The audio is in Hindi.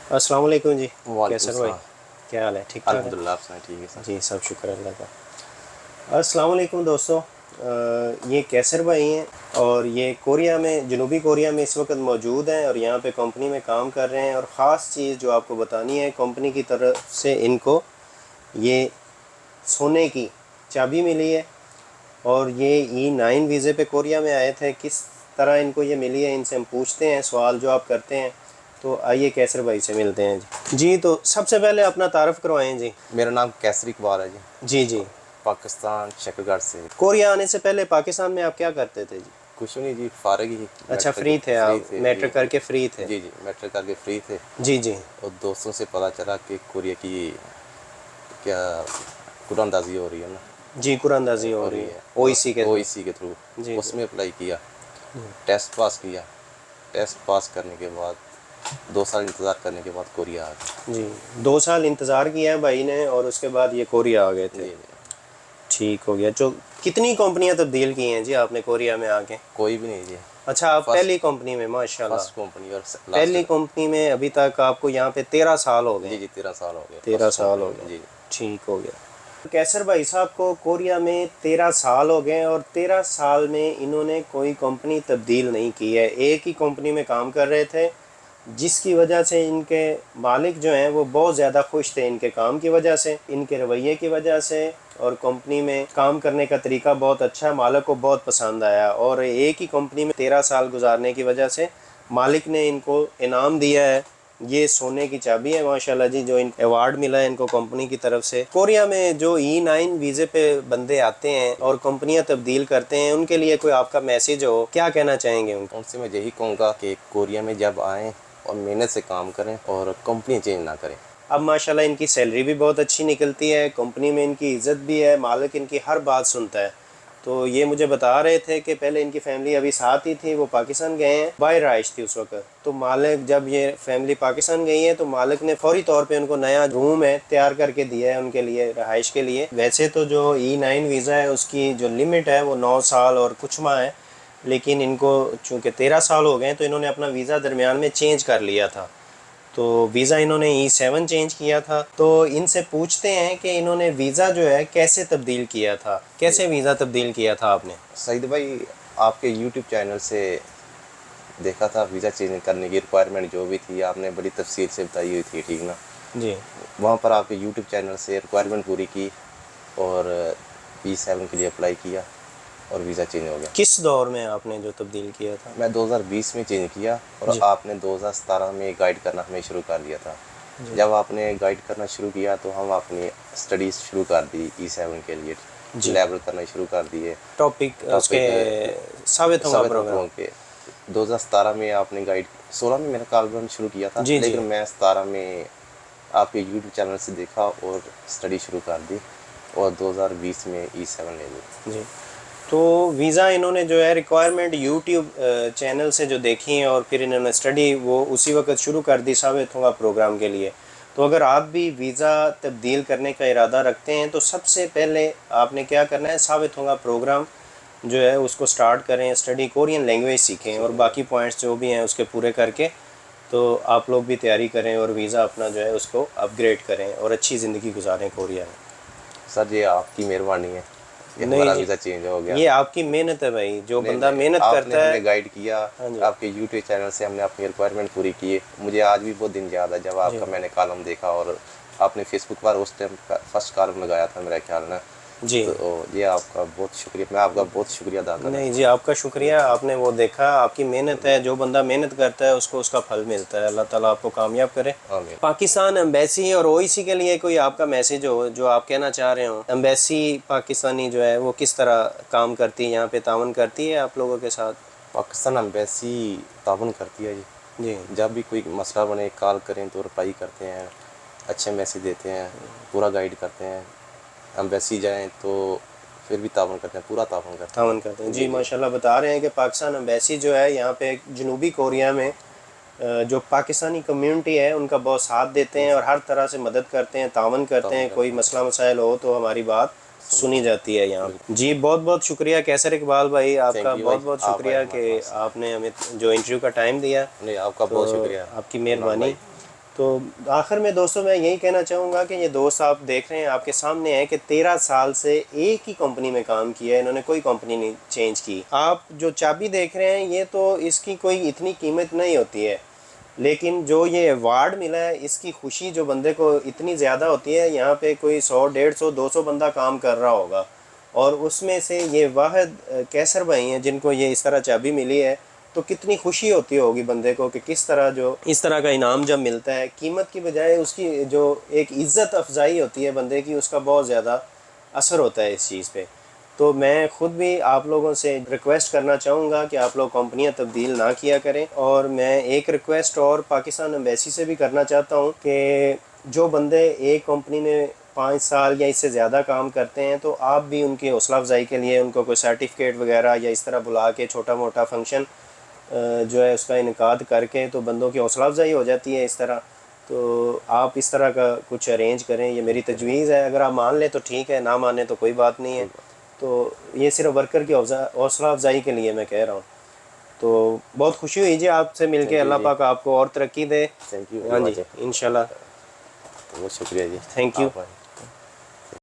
अस्सलाम वालेकुम जी। वालेकुम कैसर भाई, सलाम। क्या हाल है? ठीक ठाक है? अल्हम्दुलिल्लाह, आप सुनाए? ठीक है सर। जी सब शुक्र अल्लाह का। अस्सलाम वालेकुम दोस्तों। ये कैसर भाई हैं और ये कोरिया में, जनूबी कोरिया में इस वक्त मौजूद हैं और यहाँ पे कंपनी में काम कर रहे हैं। और ख़ास चीज़ जो आपको बतानी है, कंपनी की तरफ से इनको ये सोने की चाबी मिली है। और ये E9 वीज़े पे कोरिया में आए थे, किस तरह इनको ये मिली है इनसे हम पूछते हैं, सवाल जवाब करते हैं। तो आइए कैसर भाई से मिलते हैं जी। तो सबसे पहले अपना तारफ़ करवाएं जी। मेरा नाम कैसर इकबाल है जी। जी जी। पाकिस्तान शक्करगढ़ से। कोरिया आने से पहले पाकिस्तान में आप क्या करते थे जी? कुछ नहीं जी, फारिग ही। अच्छा, मैट्रिक फ्री थे फ्री आप, थे जी। मैट्रिक करके फ्री थे? जी जी, मैट्रिक करके फ्री थे। जी जी। और दोस्तों से पता चला कि कोरिया की क्या कुरानदाजी हो रही है ना, जी, कुरानदाजी हो हो रही रही है है। और ओईसी के थ्रू। ओईसी के थ्रू जी जी। उसमें अप्लाई किया, टेस्ट पास किया। टेस्ट पास करने के बाद 2 साल इंतज़ार करने के बाद कोरिया आ गया। जी, 2 साल इंतज़ार किया है भाई ने और उसके बाद ये कोरिया आ गए थे। जी जी। ठीक हो गया। जो कितनी कंपनियां तब्दील की हैं जी आपने कोरिया में आके? कोई भी नहीं जी। अच्छा, आप फर्स्ट पहली कंपनी में, माशाल्लाह। फर्स्ट कंपनी और लास्ट। पहली कंपनी में अभी तक आपको यहाँ पे 13 साल हो गए जी हैं? जी, 13 साल हो गए 13 फर्स्ट साल कंपनी हो में। गए। जी जी। ठीक हो गया। कैसर भाई साहब को कोरिया में 13 साल हो गए और 13 साल में इन्होंने कोई कंपनी तब्दील नहीं की है, एक ही कंपनी में काम कर रहे थे, जिसकी वजह से इनके मालिक जो हैं वो बहुत ज़्यादा खुश थे इनके काम की वजह से, इनके रवैये की वजह से। और कंपनी में काम करने का तरीका बहुत अच्छा, मालिक को बहुत पसंद आया। और एक ही कंपनी में 13 साल गुजारने की वजह से मालिक ने इनको इनाम दिया है। ये सोने की चाबी है माशाल्लाह जी, जो इन अवार्ड मिला है इनको कंपनी की तरफ से। कोरिया में जो E9 वीज़े पे बंदे आते हैं और कंपनियां तब्दील करते हैं, उनके लिए कोई आपका मैसेज हो, क्या कहना चाहेंगे उनको? उनसे मैं यही कहूँगा कि कोरिया में जब आएँ और मेहनत से काम करें और कंपनी चेंज ना करें। अब माशाल्लाह इनकी सैलरी भी बहुत अच्छी निकलती है, कंपनी में इनकी इज़्ज़त भी है, मालिक इनकी हर बात सुनता है। तो ये मुझे बता रहे थे कि पहले इनकी फैमिली अभी साथ ही थी, वो पाकिस्तान गए हैं, बाहर रहाइश थी उस वक्त। तो मालिक, जब ये फैमिली पाकिस्तान गई है तो मालिक ने फौरी तौर पे उनको नया रूम है तैयार करके दिया है उनके लिए, रहाइश के लिए। वैसे तो जो E9 वीज़ा है उसकी जो लिमिट है वो 9 साल और कुछ माह है, लेकिन इनको चूँकि 13 साल हो गए तो इन्होंने अपना वीज़ा दरमियान में चेंज कर लिया था। तो वीज़ा इन्होंने E7 चेंज किया था। तो इनसे पूछते हैं कि इन्होंने वीज़ा जो है कैसे तब्दील किया था, कैसे वीज़ा तब्दील किया था आपने? सईद भाई, आपके यूट्यूब चैनल से देखा था वीज़ा चेंज करने की रिक्वायरमेंट जो भी थी आपने बड़ी तफसील से बताई हुई थी, ठीक ना। जी वहाँ पर आपके यूट्यूब चैनल से रिक्वायरमेंट पूरी की और E7 के लिए अप्लाई किया और वीज़ा चेंज हो गया। किस दौर में आपने जो तब्दील किया था? मैं 2020 में चेंज किया और जी आपने 2017 में गाइड करना हमें शुरू कर दिया था। जी जब आपने गाइड करना शुरू किया तो हम अपनी स्टडीज़ शुरू कर दी E7 के लिए, जी। लेवल करना शुरू कर दिए। टॉपिक उसके टॉपिक साबित होगा साबित प्रोग्राम। अंकों के 2017 में आपने गाइड, 16 में मेरा कार्यक्रम शुरू किया था, जी जी लेकिन मैं 17 में आपके यूट्यूब चैनल से देखा और स्टडी शुरू कर दी और 2020 में E7 ले ली। जी। तो वीज़ा इन्होंने जो है रिक्वायरमेंट यूट्यूब चैनल से जो देखी है और फिर इन्होंने स्टडी वो उसी वक्त शुरू कर दी साबित होगा प्रोग्राम के लिए। तो अगर आप भी वीज़ा तब्दील करने का इरादा रखते हैं तो सबसे पहले आपने क्या करना है, साबित होगा प्रोग्राम जो है उसको स्टार्ट करें, स्टडी कोरियन लैंग्वेज सीखें और बाकी पॉइंट्स जो भी हैं उसके पूरे करके तो आप लोग भी तैयारी करें और वीज़ा अपना जो है उसको अपग्रेड करें और अच्छी ज़िंदगी गुजारें कोरिया में। सर ये आपकी मेहरबानी है कि नहीं हमारा जी, वीज़ा चेंज हो गया। ये आपकी मेहनत है भाई, जो नहीं बंदा नहीं, मेहनत आपने करता है। हमें गाइड किया। हाँ जी। आपके यूट्यूब चैनल से हमने अपनी रिक्वायरमेंट पूरी की। मुझे आज भी बहुत दिन याद है जब जी आपका मैंने कॉलम देखा और आपने फेसबुक पर उस टाइम फर्स्ट कॉलम लगाया था मेरा ख्याल में। जी। तो ये आपका बहुत शुक्रिया, मैं आपका बहुत शुक्रिया अदा करना नहीं जी, चाहूँगा। आपका शुक्रिया, आपने वो देखा, आपकी मेहनत है, जो बंदा मेहनत करता है उसको उसका फल मिलता है। अल्लाह ताला आपको कामयाब करे। आमीन। पाकिस्तान एम्बेसी और ओईसी के लिए कोई आपका मैसेज हो जो आप कहना चाह रहे हो? एम्बेसी पाकिस्तानी जो है वो किस तरह काम करती है, यहाँ पे तावन करती है आप लोगों के साथ? पाकिस्तान एम्बेसी ताउन करती है जी। जी जब भी कोई मसला बने कॉल करें तो रिप्लाई करते हैं, अच्छे मैसेज देते हैं, पूरा गाइड करते हैं। एम्बेसी जाएं तो फिर भी ताउन करते हैं, पूरा ताउन करते तावन करते हैं हैं। जी। जी जी। माशाल्लाह बता रहे हैं कि पाकिस्तान एम्बेसी जो है यहाँ पे जनूबी कोरिया में जो पाकिस्तानी कम्युनिटी है उनका बहुत साथ देते हैं और हर तरह से मदद करते हैं, तावन करते ताउन हैं। कोई करते हैं। मसला मसाइल हो तो हमारी बात सुनी जाती है यहाँ बिल्कुल। पे। जी बहुत बहुत शुक्रिया कैसर इकबाल भाई, थैंक आपका यू बहुत भाई, बहुत आप आए शुक्रिया हमारे कि पास। आपने हमें जो इंटरव्यू का टाइम दिया। नहीं, आपका तो बहुत शुक्रिया आपकी अनवर मेहरबानी। भाई। तो आखिर में दोस्तों मैं यही कहना चाहूँगा कि ये दोस्त आप देख रहे हैं आपके सामने है कि 13 साल से एक ही कंपनी में काम किया है, इन्होंने कोई कंपनी नहीं चेंज की। आप जो चाबी देख रहे हैं ये तो इसकी कोई इतनी कीमत नहीं होती है, लेकिन जो ये अवार्ड मिला है इसकी खुशी जो बंदे को इतनी ज़्यादा होती है। यहाँ पे कोई 100, 150, 200 बंदा काम कर रहा होगा और उसमें से ये वाहिद कैसर भाई हैं जिनको ये इस तरह चाबी मिली है, तो कितनी खुशी होती होगी बंदे को कि किस तरह जो इस तरह का इनाम जब मिलता है, कीमत की बजाय उसकी जो एक इज़्ज़त अफजाई होती है बंदे की, उसका बहुत ज़्यादा असर होता है इस चीज़ पे। तो मैं ख़ुद भी आप लोगों से रिक्वेस्ट करना चाहूँगा कि आप लोग कंपनियां तब्दील ना किया करें। और मैं एक रिक्वेस्ट और पाकिस्तान एम्बेसी से भी करना चाहता हूँ कि जो बंदे एक कंपनी में 5 साल या इससे ज़्यादा काम करते हैं तो आप भी उनकी हौसला अफजाई के लिए उनको कोई सर्टिफिकेट वगैरह या इस तरह बुला के छोटा मोटा फंक्शन जो है उसका इनकाद करके तो बंदों की हौसला अफजाई हो जाती है इस तरह। तो आप इस तरह का कुछ अरेंज करें, ये मेरी तजवीज़ है। अगर आप मान लें तो ठीक है, ना माने तो कोई बात नहीं है। तो ये सिर्फ वर्कर की हौसला अफजाई के लिए मैं कह रहा हूँ। तो बहुत खुशी हुई जी आपसे मिलके। थैंक यू अल्लाह जी, पाक आपको और तरक्की दे। थैंक यू, हाँ दुआ जी, चाहिए। इंशाल्लाह। बहुत शुक्रिया जी, थैंक यू। आप आए।